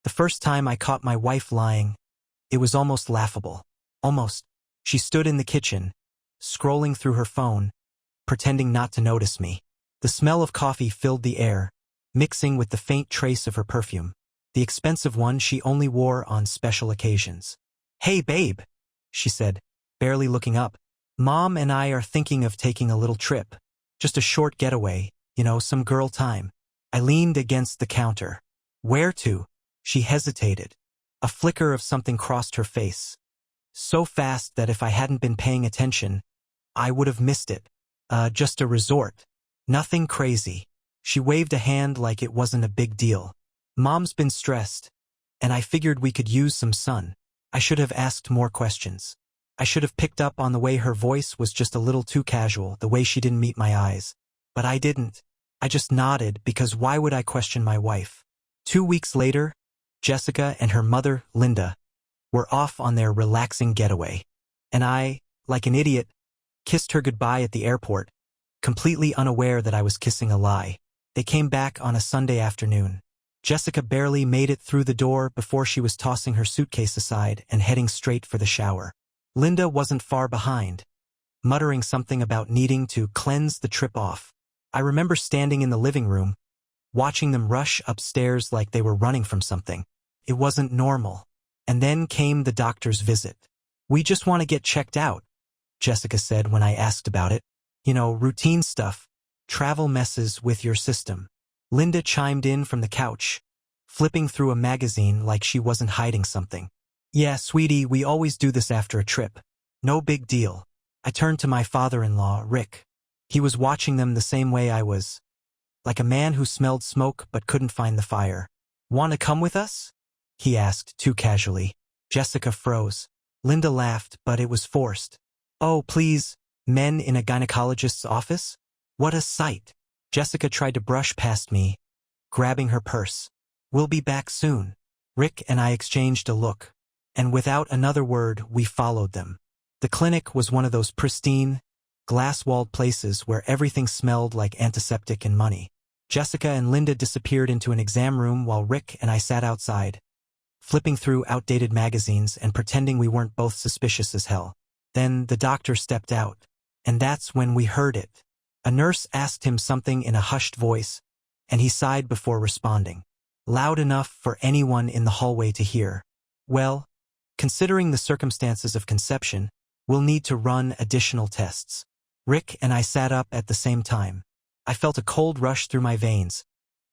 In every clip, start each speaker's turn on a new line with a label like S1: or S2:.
S1: The first time I caught my wife lying, it was almost laughable. Almost. She stood in the kitchen, scrolling through her phone, pretending not to notice me. The smell of coffee filled the air, mixing with the faint trace of her perfume. The expensive one she only wore on special occasions. "Hey, babe," she said, barely looking up. "Mom and I are thinking of taking a little trip. Just a short getaway, some girl time." I leaned against the counter. "Where to?" She hesitated. A flicker of something crossed her face. So fast that if I hadn't been paying attention, I would have missed it. Just a resort. Nothing crazy." She waved a hand like it wasn't a big deal. "Mom's been stressed, and I figured we could use some sun." I should have asked more questions. I should have picked up on the way her voice was just a little too casual, the way she didn't meet my eyes. But I didn't. I just nodded, because why would I question my wife? 2 weeks later, Jessica and her mother, Linda, were off on their relaxing getaway. And I, like an idiot, kissed her goodbye at the airport, completely unaware that I was kissing a lie. They came back on a Sunday afternoon. Jessica barely made it through the door before she was tossing her suitcase aside and heading straight for the shower. Linda wasn't far behind, muttering something about needing to cleanse the trip off. I remember standing in the living room, watching them rush upstairs like they were running from something. It wasn't normal. And then came the doctor's visit. "We just want to get checked out," Jessica said when I asked about it. Routine stuff. Travel messes with your system." Linda chimed in from the couch, flipping through a magazine like she wasn't hiding something. "Yeah, sweetie, we always do this after a trip. No big deal." I turned to my father-in-law, Rick. He was watching them the same way I was, like a man who smelled smoke but couldn't find the fire. "Want to come with us?" he asked, too casually. Jessica froze. Linda laughed, but it was forced. "Oh, please, men in a gynecologist's office? What a sight." Jessica tried to brush past me, grabbing her purse. "We'll be back soon." Rick and I exchanged a look, and without another word, we followed them. The clinic was one of those pristine, glass-walled places where everything smelled like antiseptic and money. Jessica and Linda disappeared into an exam room while Rick and I sat outside, flipping through outdated magazines and pretending we weren't both suspicious as hell. Then the doctor stepped out, and that's when we heard it. A nurse asked him something in a hushed voice, and he sighed before responding, loud enough for anyone in the hallway to hear. "Well, considering the circumstances of conception, we'll need to run additional tests." Rick and I sat up at the same time. I felt a cold rush through my veins,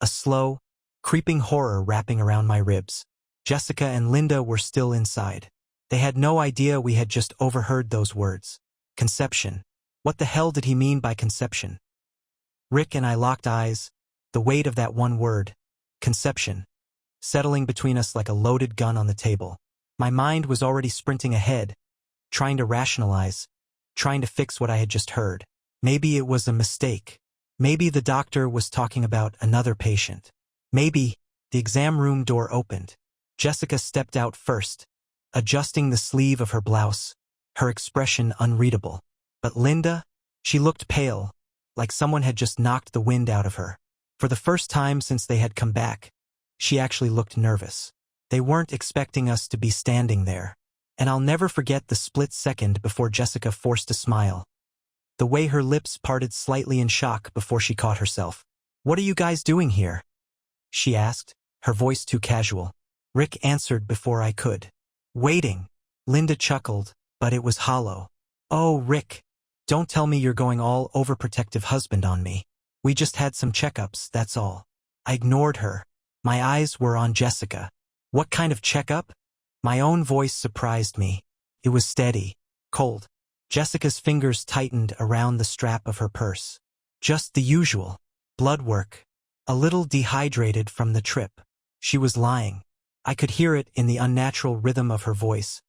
S1: a slow, creeping horror wrapping around my ribs. Jessica and Linda were still inside. They had no idea we had just overheard those words. Conception. What the hell did he mean by conception? Rick and I locked eyes, the weight of that one word, conception, settling between us like a loaded gun on the table. My mind was already sprinting ahead, trying to rationalize, trying to fix what I had just heard. Maybe it was a mistake. Maybe the doctor was talking about another patient. Maybe. The exam room door opened. Jessica stepped out first, adjusting the sleeve of her blouse, her expression unreadable. But Linda, she looked pale, like someone had just knocked the wind out of her. For the first time since they had come back, she actually looked nervous. They weren't expecting us to be standing there. And I'll never forget the split second before Jessica forced a smile. The way her lips parted slightly in shock before she caught herself. "What are you guys doing here?" she asked, her voice too casual. Rick answered before I could. "Waiting." Linda chuckled, but it was hollow. "Oh, Rick, don't tell me you're going all overprotective husband on me. We just had some checkups, that's all." I ignored her. My eyes were on Jessica. "What kind of checkup?" My own voice surprised me. It was steady, cold. Jessica's fingers tightened around the strap of her purse. "Just the usual. Blood work. A little dehydrated from the trip." She was lying. I could hear it in the unnatural rhythm of her voice,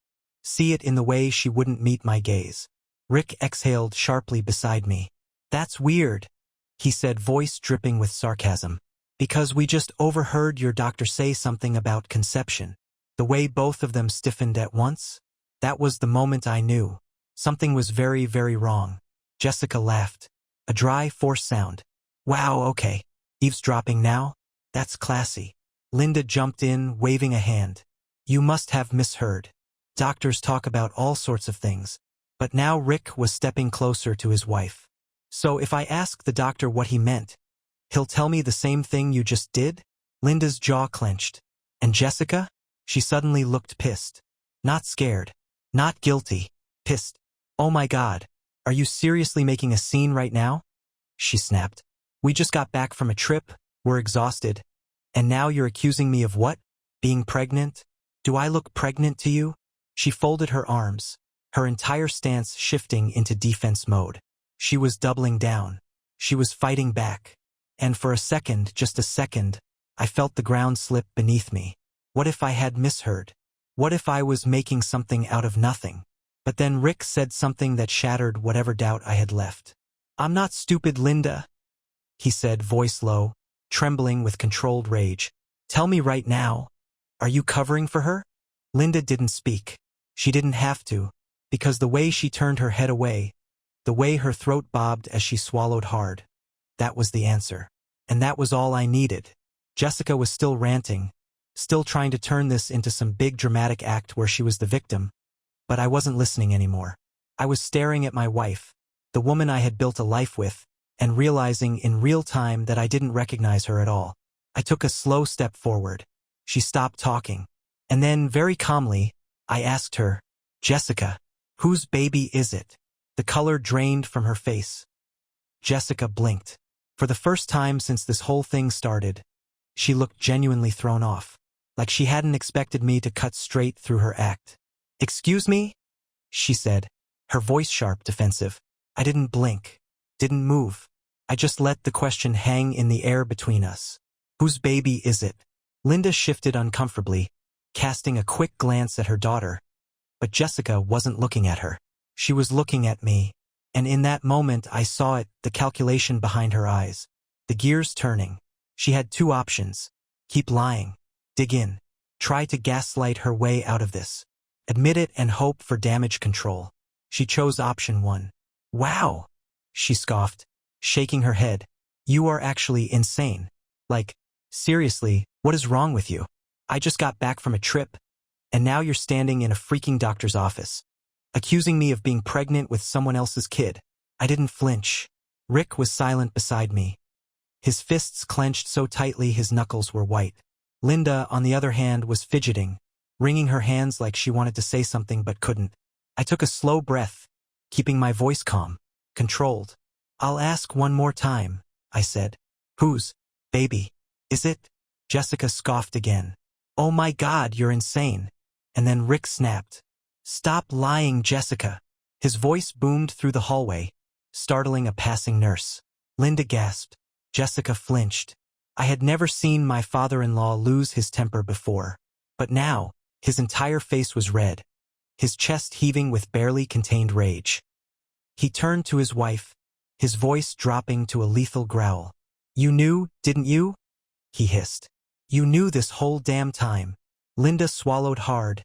S1: see it in the way she wouldn't meet my gaze. Rick exhaled sharply beside me. "That's weird," he said, voice dripping with sarcasm. "Because we just overheard your doctor say something about conception." The way both of them stiffened at once, that was the moment I knew. Something was very, very wrong. Jessica laughed. A dry, forced sound. "Wow, okay. Eavesdropping now? That's classy." Linda jumped in, waving a hand. You must have misheard. Doctors talk about all sorts of things. But now Rick was stepping closer to his wife. So if I ask the doctor what he meant, he'll tell me the same thing you just did? Linda's jaw clenched. And Jessica? She suddenly looked pissed. Not scared. Not guilty. Pissed. Oh my God. Are you seriously making a scene right now? She snapped. We just got back from a trip, we're exhausted. And now you're accusing me of what? Being pregnant? Do I look pregnant to you? She folded her arms, her entire stance shifting into defense mode. She was doubling down. She was fighting back. And for a second, just a second, I felt the ground slip beneath me. What if I had misheard? What if I was making something out of nothing? But then Rick said something that shattered whatever doubt I had left. I'm not stupid, Linda, he said, voice low, trembling with controlled rage. Tell me right now, are you covering for her? Linda didn't speak. She didn't have to, because the way she turned her head away, the way her throat bobbed as she swallowed hard, that was the answer. And that was all I needed. Jessica was still ranting, still trying to turn this into some big dramatic act where she was the victim. But I wasn't listening anymore. I was staring at my wife, the woman I had built a life with, and realizing in real time that I didn't recognize her at all. I took a slow step forward. She stopped talking. And then, very calmly, I asked her, Jessica, whose baby is it? The color drained from her face. Jessica blinked. For the first time since this whole thing started, she looked genuinely thrown off, like she hadn't expected me to cut straight through her act. Excuse me? She said, her voice sharp, defensive. I didn't blink, didn't move. I just let the question hang in the air between us. Whose baby is it? Linda shifted uncomfortably, casting a quick glance at her daughter. But Jessica wasn't looking at her. She was looking at me. And in that moment I saw it, the calculation behind her eyes. The gears turning. She had two options. Keep lying. Dig in. Try to gaslight her way out of this. Admit it and hope for damage control. She chose option one. Wow, she scoffed, shaking her head. You are actually insane. Like, seriously, what is wrong with you? I just got back from a trip, and now you're standing in a freaking doctor's office, accusing me of being pregnant with someone else's kid. I didn't flinch. Rick was silent beside me. His fists clenched so tightly his knuckles were white. Linda, on the other hand, was fidgeting, wringing her hands like she wanted to say something but couldn't. I took a slow breath, keeping my voice calm, controlled. I'll ask one more time, I said. Whose baby is it? Jessica scoffed again. Oh my God, you're insane. And then Rick snapped. Stop lying, Jessica. His voice boomed through the hallway, startling a passing nurse. Linda gasped. Jessica flinched. I had never seen my father-in-law lose his temper before. But now, his entire face was red, his chest heaving with barely contained rage. He turned to his wife, his voice dropping to a lethal growl. You knew, didn't you? He hissed. You knew this whole damn time. Linda swallowed hard,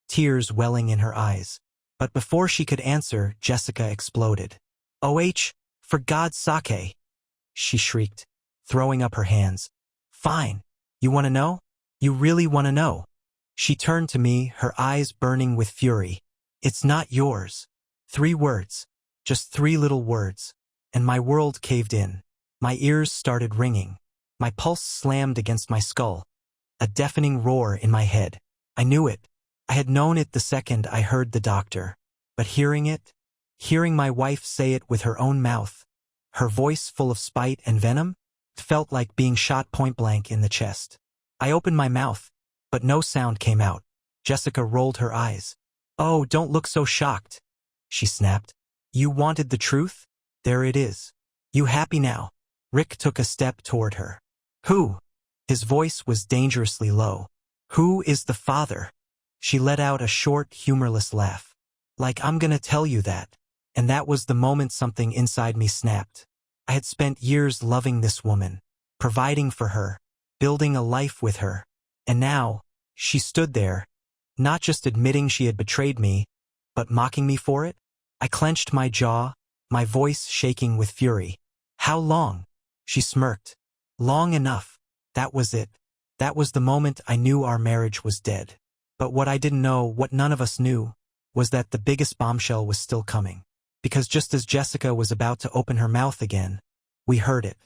S1: tears welling in her eyes. But before she could answer, Jessica exploded. OH, for God's sake, she shrieked, throwing up her hands. Fine. You want to know? You really want to know? She turned to me, her eyes burning with fury. It's not yours. 3 words. Just 3 little words. And my world caved in. My ears started ringing. My pulse slammed against my skull. A deafening roar in my head. I knew it. I had known it the second I heard the doctor. But hearing it, hearing my wife say it with her own mouth, her voice full of spite and venom, felt like being shot point-blank in the chest. I opened my mouth, but no sound came out. Jessica rolled her eyes. Oh, don't look so shocked, she snapped. You wanted the truth? There it is. You happy now? Rick took a step toward her. Who? His voice was dangerously low. Who is the father? She let out a short, humorless laugh. Like I'm gonna tell you that. And that was the moment something inside me snapped. I had spent years loving this woman, providing for her, building a life with her. And now, she stood there, not just admitting she had betrayed me, but mocking me for it. I clenched my jaw, my voice shaking with fury. How long? She smirked. Long enough. That was it. That was the moment I knew our marriage was dead. But what I didn't know, what none of us knew, was that the biggest bombshell was still coming. Because just as Jessica was about to open her mouth again, we heard it.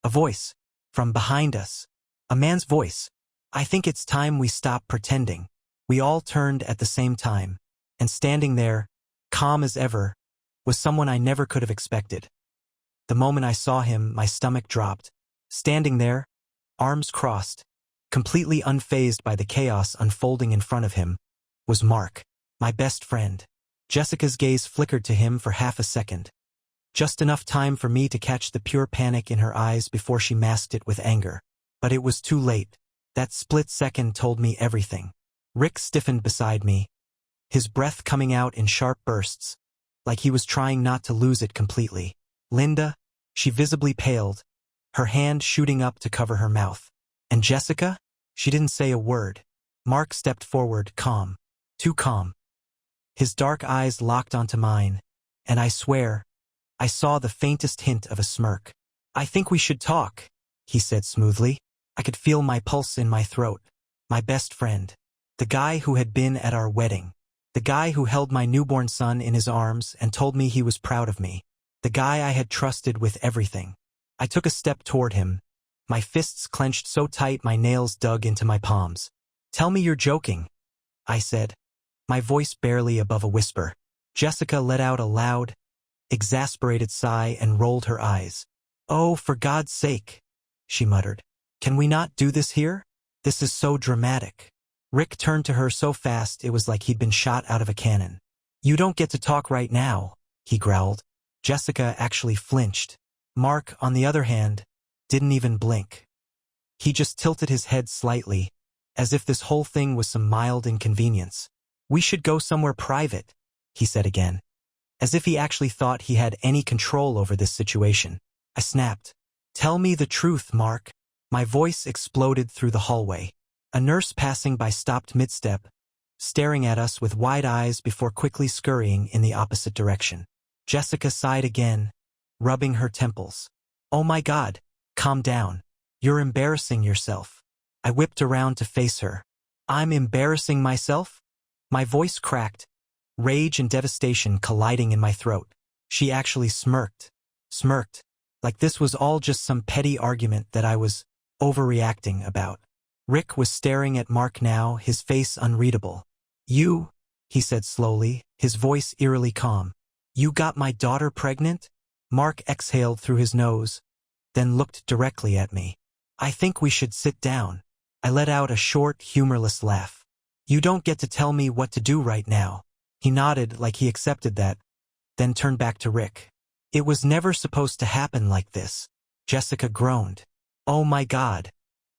S1: A voice. From behind us. A man's voice. I think it's time we stop pretending. We all turned at the same time. And standing there, calm as ever, was someone I never could have expected. The moment I saw him, my stomach dropped. Standing there, arms crossed, completely unfazed by the chaos unfolding in front of him, was Mark, my best friend. Jessica's gaze flickered to him for half a second. Just enough time for me to catch the pure panic in her eyes before she masked it with anger. But it was too late. That split second told me everything. Rick stiffened beside me, his breath coming out in sharp bursts, like he was trying not to lose it completely. Linda, she visibly paled, her hand shooting up to cover her mouth. And Jessica? She didn't say a word. Mark stepped forward, calm. Too calm. His dark eyes locked onto mine, and I swear, I saw the faintest hint of a smirk. I think we should talk, he said smoothly. I could feel my pulse in my throat. My best friend. The guy who had been at our wedding. The guy who held my newborn son in his arms and told me he was proud of me. The guy I had trusted with everything. I took a step toward him, my fists clenched so tight my nails dug into my palms. Tell me you're joking, I said, my voice barely above a whisper. Jessica let out a loud, exasperated sigh and rolled her eyes. Oh, for God's sake, she muttered. Can we not do this here? This is so dramatic. Rick turned to her so fast it was like he'd been shot out of a cannon. You don't get to talk right now, he growled. Jessica actually flinched. Mark, on the other hand, didn't even blink. He just tilted his head slightly, as if this whole thing was some mild inconvenience. We should go somewhere private, he said again, as if he actually thought he had any control over this situation. I snapped. Tell me the truth, Mark. My voice exploded through the hallway. A nurse passing by stopped mid-step, staring at us with wide eyes before quickly scurrying in the opposite direction. Jessica sighed again, rubbing her temples. Oh my God, calm down. You're embarrassing yourself. I whipped around to face her. I'm embarrassing myself? My voice cracked, rage and devastation colliding in my throat. She actually smirked, like this was all just some petty argument that I was overreacting about. Rick was staring at Mark now, his face unreadable. You, he said slowly, his voice eerily calm. You got my daughter pregnant? Mark exhaled through his nose, then looked directly at me. I think we should sit down. I let out a short, humorless laugh. You don't get to tell me what to do right now. He nodded like he accepted that, then turned back to Rick. It was never supposed to happen like this. Jessica groaned. Oh my God.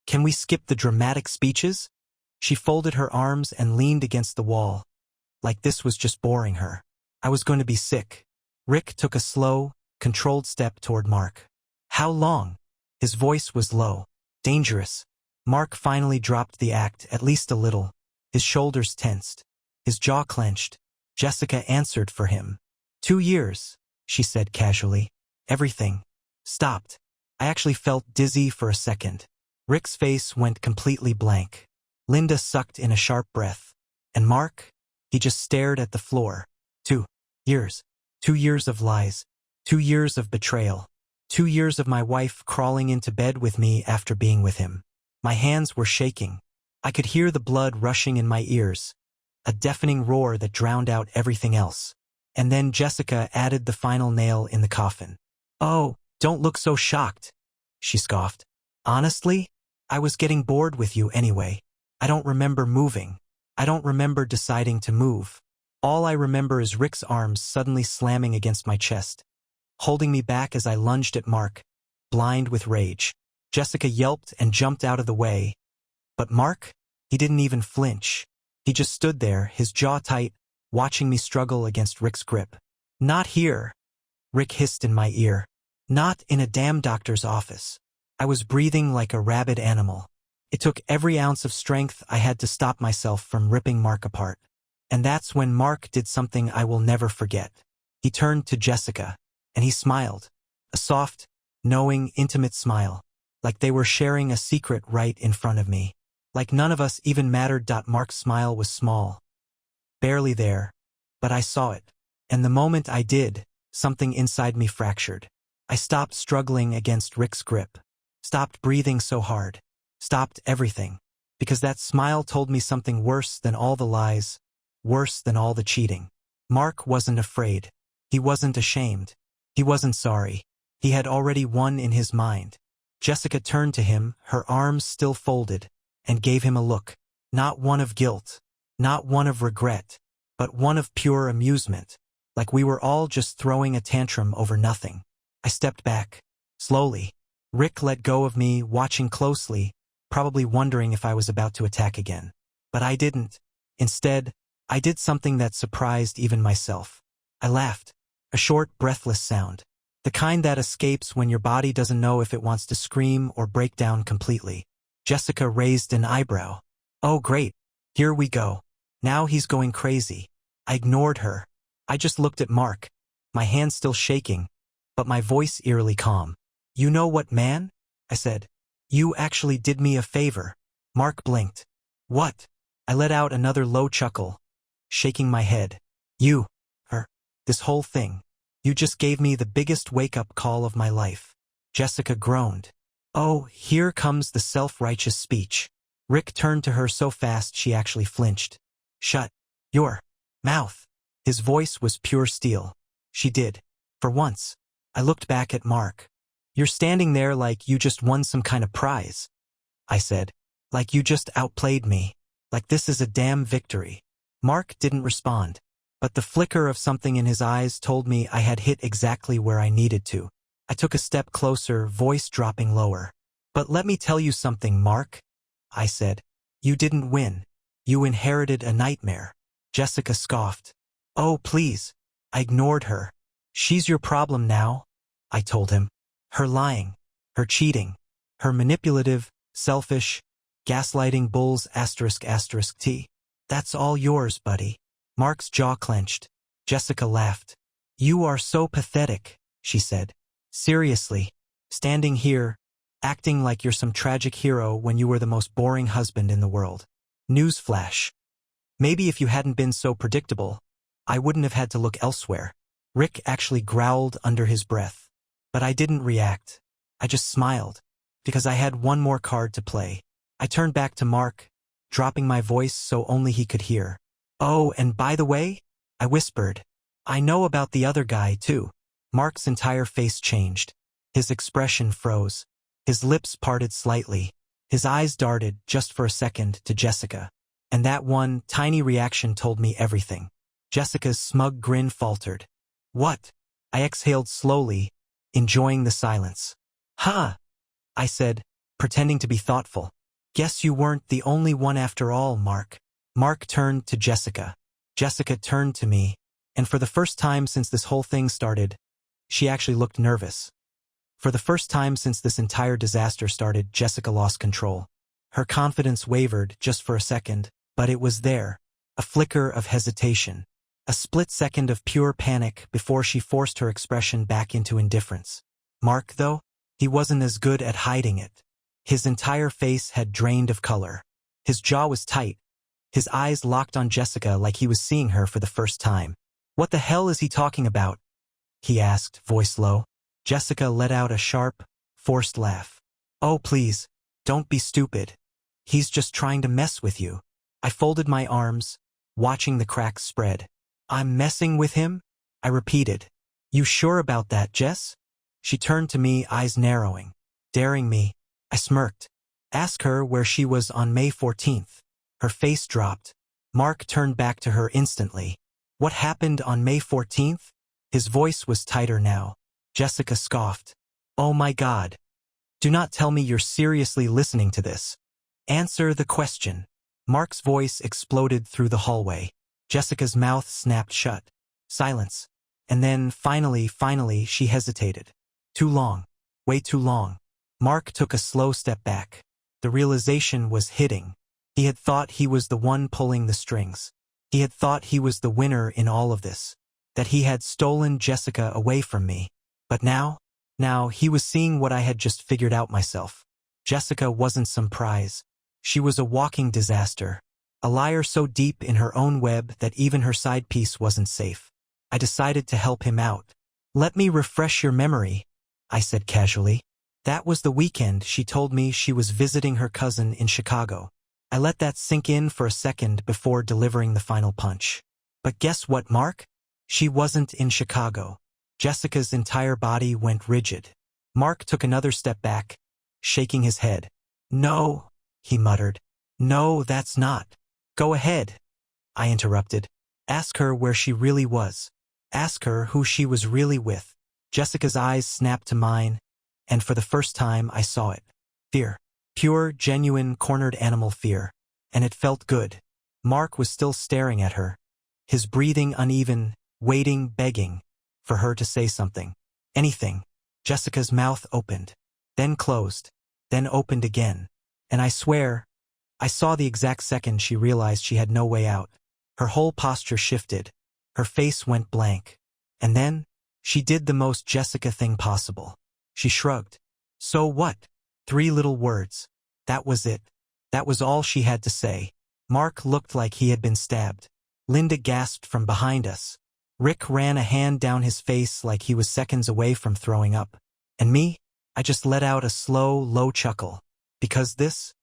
S1: Can we skip the dramatic speeches? She folded her arms and leaned against the wall, like this was just boring her. I was going to be sick. Rick took a slow, controlled step toward Mark. How long? His voice was low. Dangerous. Mark finally dropped the act, at least a little. His shoulders tensed. His jaw clenched. Jessica answered for him. 2 years, she said casually. Everything stopped. I actually felt dizzy for a second. Rick's face went completely blank. Linda sucked in a sharp breath. And Mark? He just stared at the floor. 2 years. 2 years of lies. 2 years of betrayal. 2 years of my wife crawling into bed with me after being with him. My hands were shaking. I could hear the blood rushing in my ears, a deafening roar that drowned out everything else. And then Jessica added the final nail in the coffin. Oh, don't look so shocked, she scoffed. Honestly, I was getting bored with you anyway. I don't remember moving. I don't remember deciding to move. All I remember is Rick's arms suddenly slamming against my chest, holding me back as I lunged at Mark, blind with rage. Jessica yelped and jumped out of the way. But Mark? He didn't even flinch. He just stood there, his jaw tight, watching me struggle against Rick's grip. Not here, Rick hissed in my ear. Not in a damn doctor's office. I was breathing like a rabid animal. It took every ounce of strength I had to stop myself from ripping Mark apart. And that's when Mark did something I will never forget. He turned to Jessica, and he smiled. A soft, knowing, intimate smile, like they were sharing a secret right in front of me. Like none of us even mattered. Mark's smile was small. Barely there. But I saw it. And the moment I did, something inside me fractured. I stopped struggling against Rick's grip. Stopped breathing so hard. Stopped everything. Because that smile told me something worse than all the lies. Worse than all the cheating. Mark wasn't afraid. He wasn't ashamed. He wasn't sorry. He had already won in his mind. Jessica turned to him, her arms still folded, and gave him a look. Not one of guilt. Not one of regret. But one of pure amusement. Like we were all just throwing a tantrum over nothing. I stepped back. Slowly. Rick let go of me, watching closely, probably wondering if I was about to attack again. But I didn't. Instead, I did something that surprised even myself. I laughed. A short, breathless sound. The kind that escapes when your body doesn't know if it wants to scream or break down completely. Jessica raised an eyebrow. Oh great. Here we go. Now he's going crazy. I ignored her. I just looked at Mark. My hand still shaking, but my voice eerily calm. You know what, man? I said. You actually did me a favor. Mark blinked. What? I let out another low chuckle, shaking my head. You, this whole thing. You just gave me the biggest wake-up call of my life. Jessica groaned. Oh, here comes the self-righteous speech. Rick turned to her so fast she actually flinched. Shut your mouth. His voice was pure steel. She did. For once. I looked back at Mark. You're standing there like you just won some kind of prize. I said. Like you just outplayed me. Like this is a damn victory. Mark didn't respond. But the flicker of something in his eyes told me I had hit exactly where I needed to. I took a step closer, voice dropping lower. But let me tell you something, Mark. I said. You didn't win. You inherited a nightmare. Jessica scoffed. Oh, please. I ignored her. She's your problem now, I told him. Her lying. Her cheating. Her manipulative, selfish, gaslighting bulls ****. That's all yours, buddy. Mark's jaw clenched. Jessica laughed. You are so pathetic, she said. Seriously. Standing here, acting like you're some tragic hero when you were the most boring husband in the world. Newsflash. Maybe if you hadn't been so predictable, I wouldn't have had to look elsewhere. Rick actually growled under his breath. But I didn't react. I just smiled. Because I had one more card to play. I turned back to Mark, dropping my voice so only he could hear. Oh, and by the way, I whispered, I know about the other guy, too. Mark's entire face changed. His expression froze. His lips parted slightly. His eyes darted, just for a second, to Jessica. And that one tiny reaction told me everything. Jessica's smug grin faltered. What? I exhaled slowly, enjoying the silence. Huh, I said, pretending to be thoughtful. Guess you weren't the only one after all, Mark. Mark turned to Jessica. Jessica turned to me, and for the first time since this whole thing started, she actually looked nervous. For the first time since this entire disaster started, Jessica lost control. Her confidence wavered just for a second, but it was there. A flicker of hesitation. A split second of pure panic before she forced her expression back into indifference. Mark, though, he wasn't as good at hiding it. His entire face had drained of color. His jaw was tight. His eyes locked on Jessica like he was seeing her for the first time. What the hell is he talking about? He asked, voice low. Jessica let out a sharp, forced laugh. Oh, please, don't be stupid. He's just trying to mess with you. I folded my arms, watching the cracks spread. I'm messing with him? I repeated. You sure about that, Jess? She turned to me, eyes narrowing. Daring me. I smirked. Ask her where she was on May 14th. Her face dropped. Mark turned back to her instantly. What happened on May 14th? His voice was tighter now. Jessica scoffed. Oh my God. Do not tell me you're seriously listening to this. Answer the question. Mark's voice exploded through the hallway. Jessica's mouth snapped shut. Silence. And then, finally, she hesitated. Too long. Way too long. Mark took a slow step back. The realization was hitting. He had thought he was the one pulling the strings. He had thought he was the winner in all of this. That he had stolen Jessica away from me. But now he was seeing what I had just figured out myself. Jessica wasn't some prize. She was a walking disaster. A liar so deep in her own web that even her side piece wasn't safe. I decided to help him out. "Let me refresh your memory," I said casually. That was the weekend she told me she was visiting her cousin in Chicago. I let that sink in for a second before delivering the final punch. But guess what, Mark? She wasn't in Chicago. Jessica's entire body went rigid. Mark took another step back, shaking his head. "No," he muttered. "No, that's not." "Go ahead," I interrupted. "Ask her where she really was. Ask her who she was really with." Jessica's eyes snapped to mine, and for the first time I saw it. Fear. Pure, genuine, cornered animal fear. And it felt good. Mark was still staring at her, his breathing uneven, waiting, begging for her to say something. Anything. Jessica's mouth opened, then closed, then opened again. And I swear, I saw the exact second she realized she had no way out. Her whole posture shifted. Her face went blank. And then, she did the most Jessica thing possible. She shrugged. "So what?" 3 little words. That was it. That was all she had to say. Mark looked like he had been stabbed. Linda gasped from behind us. Rick ran a hand down his face like he was seconds away from throwing up. And me? I just let out a slow, low chuckle. Because this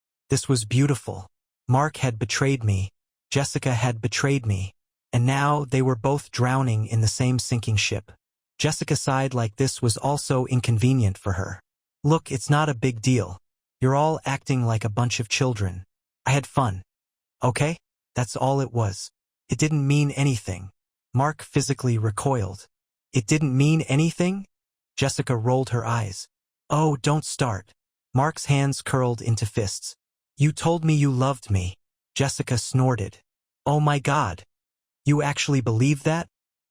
S1: was beautiful. Mark had betrayed me. Jessica had betrayed me. And now they were both drowning in the same sinking ship. Jessica sighed like this was also inconvenient for her. "Look, it's not a big deal. You're all acting like a bunch of children. I had fun. Okay? That's all it was. It didn't mean anything." Mark physically recoiled. "It didn't mean anything?" Jessica rolled her eyes. "Oh, don't start." Mark's hands curled into fists. "You told me you loved me." Jessica snorted. "Oh my God. You actually believe that?"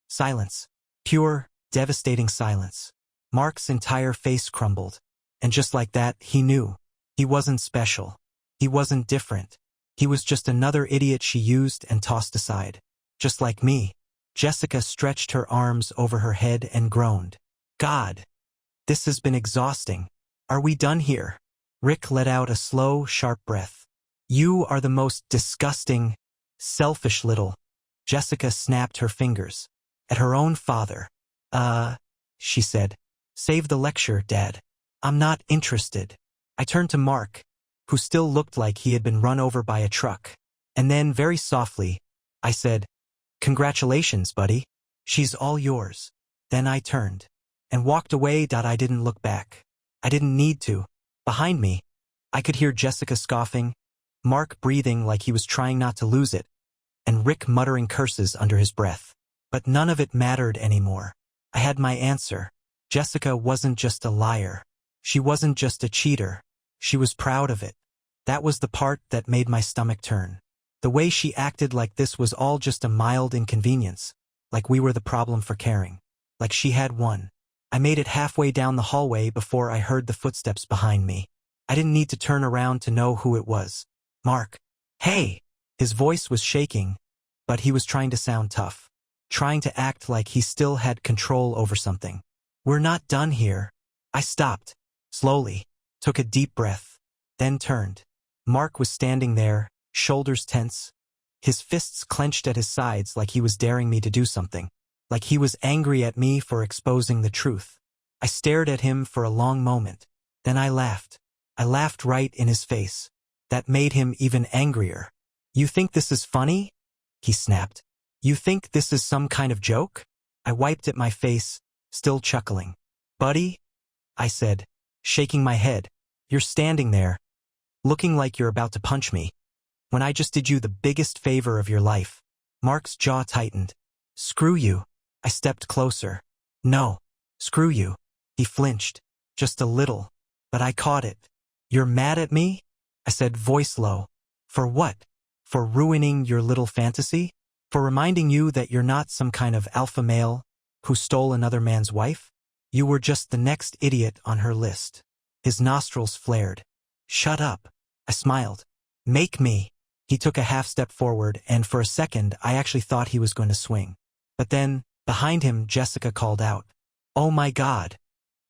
S1: Silence. Pure, devastating silence. Mark's entire face crumbled. And just like that, he knew. He wasn't special. He wasn't different. He was just another idiot she used and tossed aside. Just like me. Jessica stretched her arms over her head and groaned. "God. This has been exhausting. Are we done here?" Rick let out a slow, sharp breath. "You are the most disgusting, selfish little..." Jessica snapped her fingers. At her own father. She said. "Save the lecture, Dad. I'm not interested." I turned to Mark, who still looked like he had been run over by a truck. And then, very softly, I said, "Congratulations, buddy. She's all yours." Then I turned and walked away. I didn't look back. I didn't need to. Behind me, I could hear Jessica scoffing, Mark breathing like he was trying not to lose it, and Rick muttering curses under his breath. But none of it mattered anymore. I had my answer. Jessica wasn't just a liar. She wasn't just a cheater. She was proud of it. That was the part that made my stomach turn. The way she acted like this was all just a mild inconvenience, like we were the problem for caring, like she had won. I made it halfway down the hallway before I heard the footsteps behind me. I didn't need to turn around to know who it was. "Mark." "Hey!" His voice was shaking, but he was trying to sound tough, trying to act like he still had control over something. "We're not done here." I stopped, slowly, took a deep breath, then turned. Mark was standing there, shoulders tense, his fists clenched at his sides like he was daring me to do something, like he was angry at me for exposing the truth. I stared at him for a long moment. Then I laughed. I laughed right in his face. That made him even angrier. "You think this is funny?" he snapped. "You think this is some kind of joke?" I wiped at my face, still chuckling. "Buddy," I said, shaking my head, "you're standing there, looking like you're about to punch me, when I just did you the biggest favor of your life." Mark's jaw tightened. "Screw you." I stepped closer. "No, screw you." He flinched, just a little, but I caught it. "You're mad at me?" I said, voice low. "For what? For ruining your little fantasy? For reminding you that you're not some kind of alpha male who stole another man's wife? You were just the next idiot on her list." His nostrils flared. "Shut up." I smiled. "Make me." He took a half step forward, and for a second I actually thought he was going to swing. But then, behind him, Jessica called out, "Oh my God.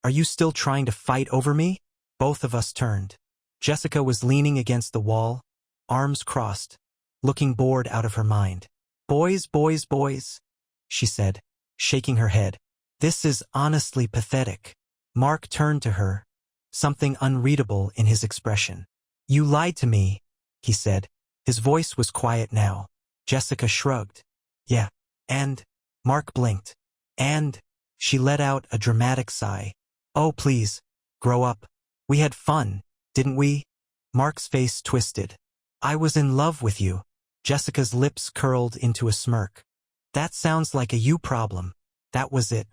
S1: Are you still trying to fight over me?" Both of us turned. Jessica was leaning against the wall, arms crossed, looking bored out of her mind. Boys, boys, boys, she said, shaking her head. This is honestly pathetic. Mark turned to her, something unreadable in his expression. You lied to me, he said. His voice was quiet now. Jessica shrugged. Yeah. And? Mark blinked. And? She let out a dramatic sigh. Oh, please, grow up. We had fun, didn't we? Mark's face twisted. I was in love with you. Jessica's lips curled into a smirk. That sounds like a you problem. That was it.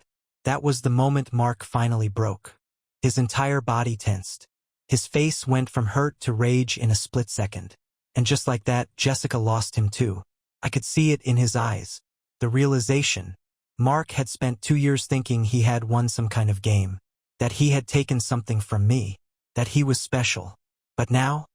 S1: That was the moment Mark finally broke. His entire body tensed. His face went from hurt to rage in a split second. And just like that, Jessica lost him too. I could see it in his eyes. The realization. Mark had spent 2 years thinking he had won some kind of game. That he had taken something from me. That he was special. But now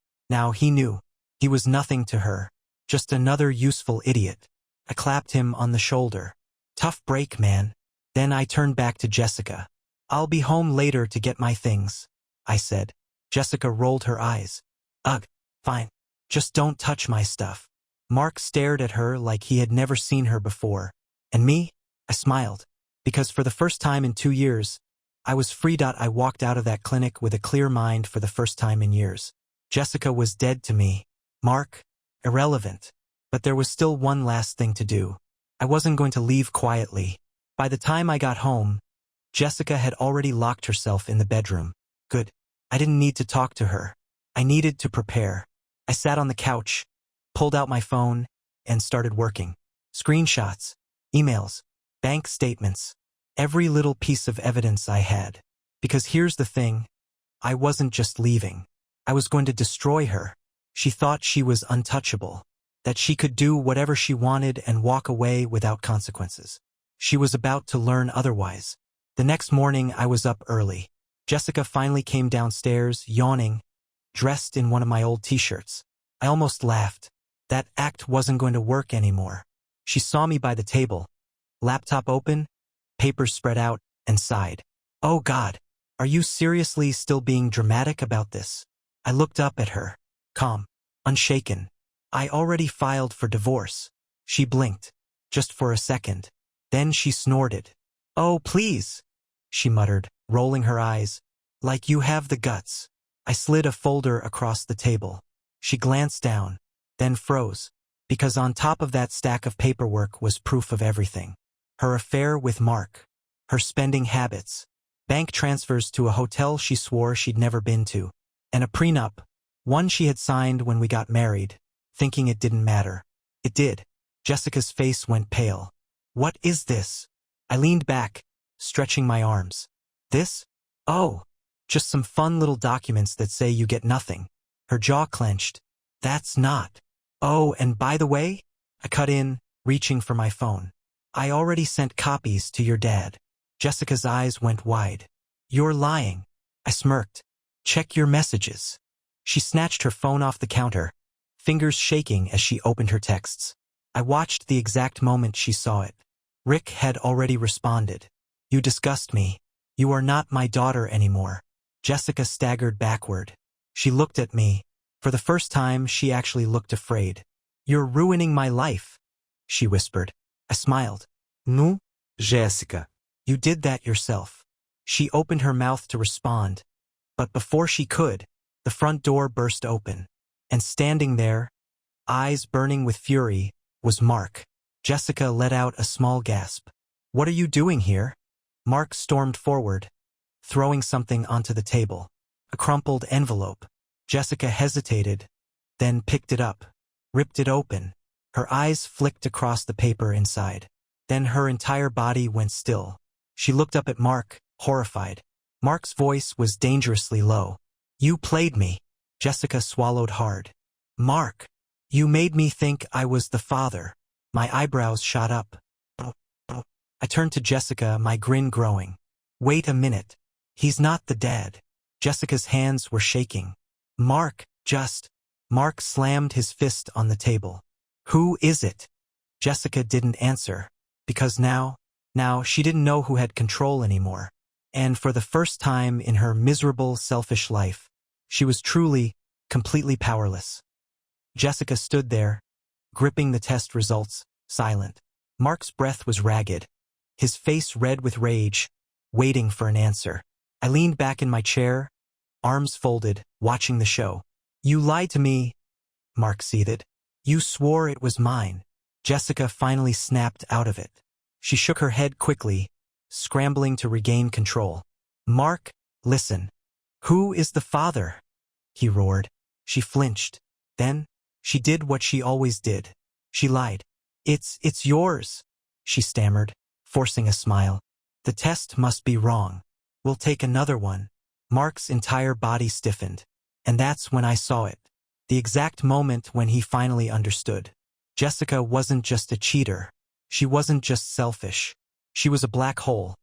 S1: he knew. He was nothing to her. Just another useful idiot. I clapped him on the shoulder. Tough break, man. Then I turned back to Jessica. I'll be home later to get my things, I said. Jessica rolled her eyes. Ugh, fine. Just don't touch my stuff. Mark stared at her like he had never seen her before. And me? I smiled. Because for the first time in 2 years, I was free. I walked out of that clinic with a clear mind for the first time in years. Jessica was dead to me. Mark? Irrelevant. But there was still one last thing to do. I wasn't going to leave quietly. By the time I got home, Jessica had already locked herself in the bedroom. Good. I didn't need to talk to her. I needed to prepare. I sat on the couch, pulled out my phone, and started working. Screenshots, emails, bank statements, every little piece of evidence I had. Because here's the thing, I wasn't just leaving. I was going to destroy her. She thought she was untouchable, that she could do whatever she wanted and walk away without consequences. She was about to learn otherwise. The next morning I was up early. Jessica finally came downstairs, yawning, dressed in one of my old t-shirts. I almost laughed. That act wasn't going to work anymore. She saw me by the table, laptop open, papers spread out, and sighed. Oh God, are you seriously still being dramatic about this? I looked up at her, calm, unshaken. I already filed for divorce. She blinked, just for a second. Then she snorted. Oh, please, she muttered, rolling her eyes. Like you have the guts. I slid a folder across the table. She glanced down, then froze, because on top of that stack of paperwork was proof of everything. Her affair with Mark, her spending habits, bank transfers to a hotel she swore she'd never been to, and a prenup, one she had signed when we got married, thinking it didn't matter. It did. Jessica's face went pale. What is this? I leaned back, stretching my arms. This? Oh, just some fun little documents that say you get nothing. Her jaw clenched. That's not. Oh, and by the way, I cut in, reaching for my phone. I already sent copies to your dad. Jessica's eyes went wide. You're lying. I smirked. Check your messages. She snatched her phone off the counter, fingers shaking as she opened her texts. I watched the exact moment she saw it. Rick had already responded. You disgust me. You are not my daughter anymore. Jessica staggered backward. She looked at me. For the first time, she actually looked afraid. You're ruining my life, she whispered. I smiled. No, Jessica. You did that yourself. She opened her mouth to respond, but before she could, the front door burst open, and standing there, eyes burning with fury, was Mark. Jessica let out a small gasp. What are you doing here? Mark stormed forward, throwing something onto the table. A crumpled envelope. Jessica hesitated, then picked it up, ripped it open. Her eyes flicked across the paper inside. Then her entire body went still. She looked up at Mark, horrified. Mark's voice was dangerously low. You played me. Jessica swallowed hard. Mark, you made me think I was the father. My eyebrows shot up. I turned to Jessica, my grin growing. Wait a minute. He's not the dad. Jessica's hands were shaking. Mark slammed his fist on the table. Who is it? Jessica didn't answer, because now she didn't know who had control anymore. And for the first time in her miserable, selfish life, she was truly, completely powerless. Jessica stood there, gripping the test results, silent. Mark's breath was ragged, his face red with rage, waiting for an answer. I leaned back in my chair, arms folded, watching the show. You lied to me, Mark seethed. You swore it was mine. Jessica finally snapped out of it. She shook her head quickly, scrambling to regain control. Mark, listen. Who is the father? He roared. She flinched. Then, she did what she always did. She lied. It's yours, she stammered, forcing a smile. The test must be wrong. We'll take another one. Mark's entire body stiffened. And that's when I saw it. The exact moment when he finally understood. Jessica wasn't just a cheater. She wasn't just selfish. She was a black hole,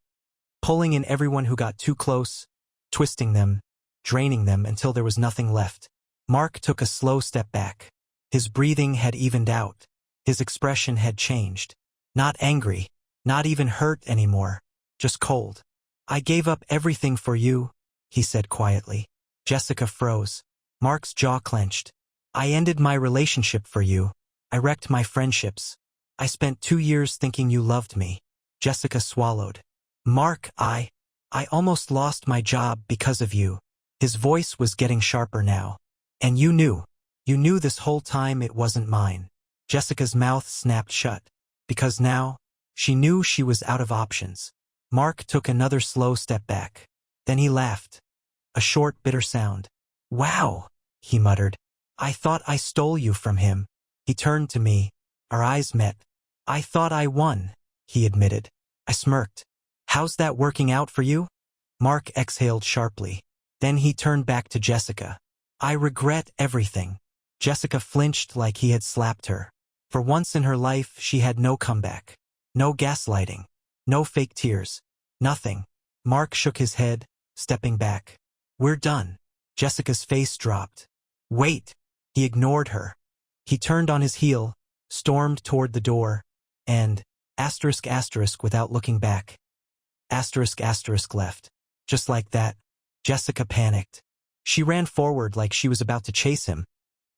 S1: pulling in everyone who got too close, twisting them, draining them until there was nothing left. Mark took a slow step back. His breathing had evened out. His expression had changed. Not angry, not even hurt anymore, just cold. I gave up everything for you, he said quietly. Jessica froze. Mark's jaw clenched. I ended my relationship for you. I wrecked my friendships. I spent 2 years thinking you loved me. Jessica swallowed. Mark, I almost lost my job because of you. His voice was getting sharper now. And you knew this whole time it wasn't mine. Jessica's mouth snapped shut. Because now, she knew she was out of options. Mark took another slow step back. Then he laughed. A short, bitter sound. Wow, he muttered. I thought I stole you from him. He turned to me. Our eyes met. I thought I won, he admitted. I smirked. How's that working out for you? Mark exhaled sharply. Then he turned back to Jessica. I regret everything. Jessica flinched like he had slapped her. For once in her life, she had no comeback. No gaslighting. No fake tears. Nothing. Mark shook his head, stepping back. We're done. Jessica's face dropped. Wait. He ignored her. He turned on his heel, stormed toward the door, and without looking back. Left. Just like that, Jessica panicked. She ran forward like she was about to chase him,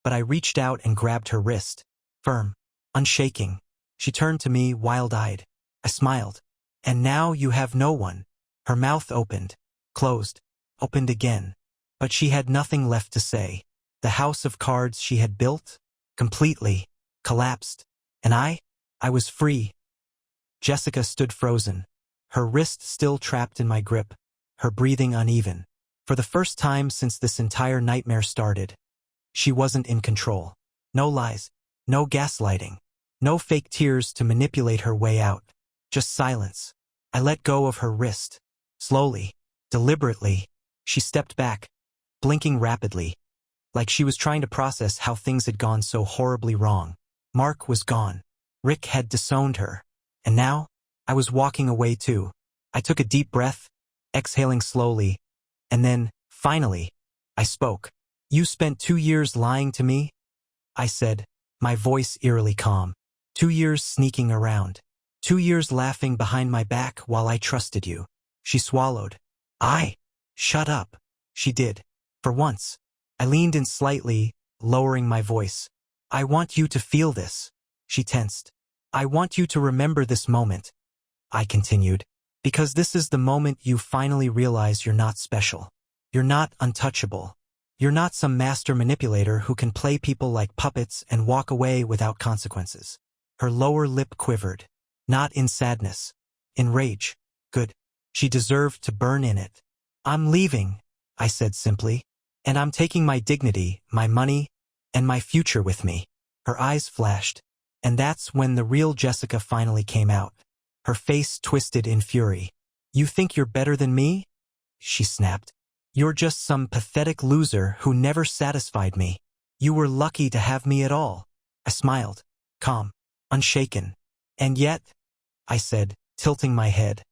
S1: but I reached out and grabbed her wrist. Firm, unshaking. She turned to me wild-eyed. I smiled. And now you have no one. Her mouth opened, closed, opened again. But she had nothing left to say. The house of cards she had built, completely, collapsed. And I was free. Jessica stood frozen, her wrist still trapped in my grip, her breathing uneven. For the first time since this entire nightmare started, she wasn't in control. No lies, no gaslighting, no fake tears to manipulate her way out. Just silence. I let go of her wrist. Slowly, deliberately, she stepped back, blinking rapidly, like she was trying to process how things had gone so horribly wrong. Mark was gone. Rick had disowned her. And now, I was walking away too. I took a deep breath, exhaling slowly, and then, finally, I spoke. You spent 2 years lying to me? I said, my voice eerily calm. 2 years sneaking around. 2 years laughing behind my back while I trusted you. She swallowed. Shut up. She did. For once. I leaned in slightly, lowering my voice. I want you to feel this. She tensed. I want you to remember this moment. I continued. Because this is the moment you finally realize you're not special. You're not untouchable. You're not some master manipulator who can play people like puppets and walk away without consequences. Her lower lip quivered. Not in sadness. In rage. Good. She deserved to burn in it. I'm leaving, I said simply. And I'm taking my dignity, my money, and my future with me. Her eyes flashed. And that's when the real Jessica finally came out. Her face twisted in fury. You think you're better than me? She snapped. You're just some pathetic loser who never satisfied me. You were lucky to have me at all. I smiled. Calm. Unshaken. And yet, I said, tilting my head,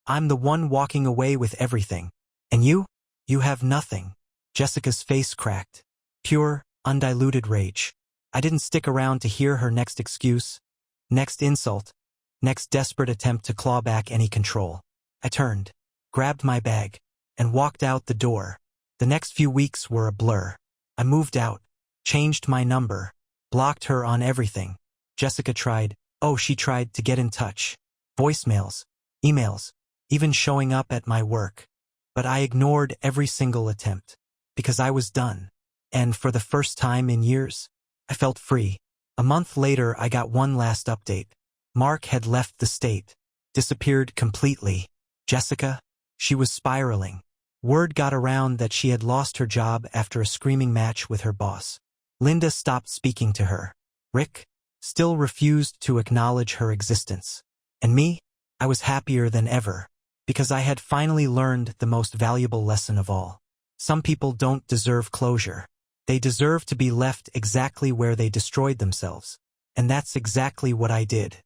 S1: I'm the one walking away with everything. And you? You have nothing. Jessica's face cracked. Pure, undiluted rage. I didn't stick around to hear her next excuse, next insult, next desperate attempt to claw back any control. I turned, grabbed my bag, and walked out the door. The next few weeks were a blur. I moved out, changed my number, Blocked her on everything. Jessica tried. Oh, she tried to get in touch. Voicemails, emails, even showing up at my work. But I ignored every single attempt. Because I was done. And for the first time in years, I felt free. A month later, I got one last update. Mark had left the state. Disappeared completely. Jessica? She was spiraling. Word got around that she had lost her job after a screaming match with her boss. Linda stopped speaking to her. Rick still refused to acknowledge her existence. And me? I was happier than ever. Because I had finally learned the most valuable lesson of all. Some people don't deserve closure. They deserve to be left exactly where they destroyed themselves. And that's exactly what I did.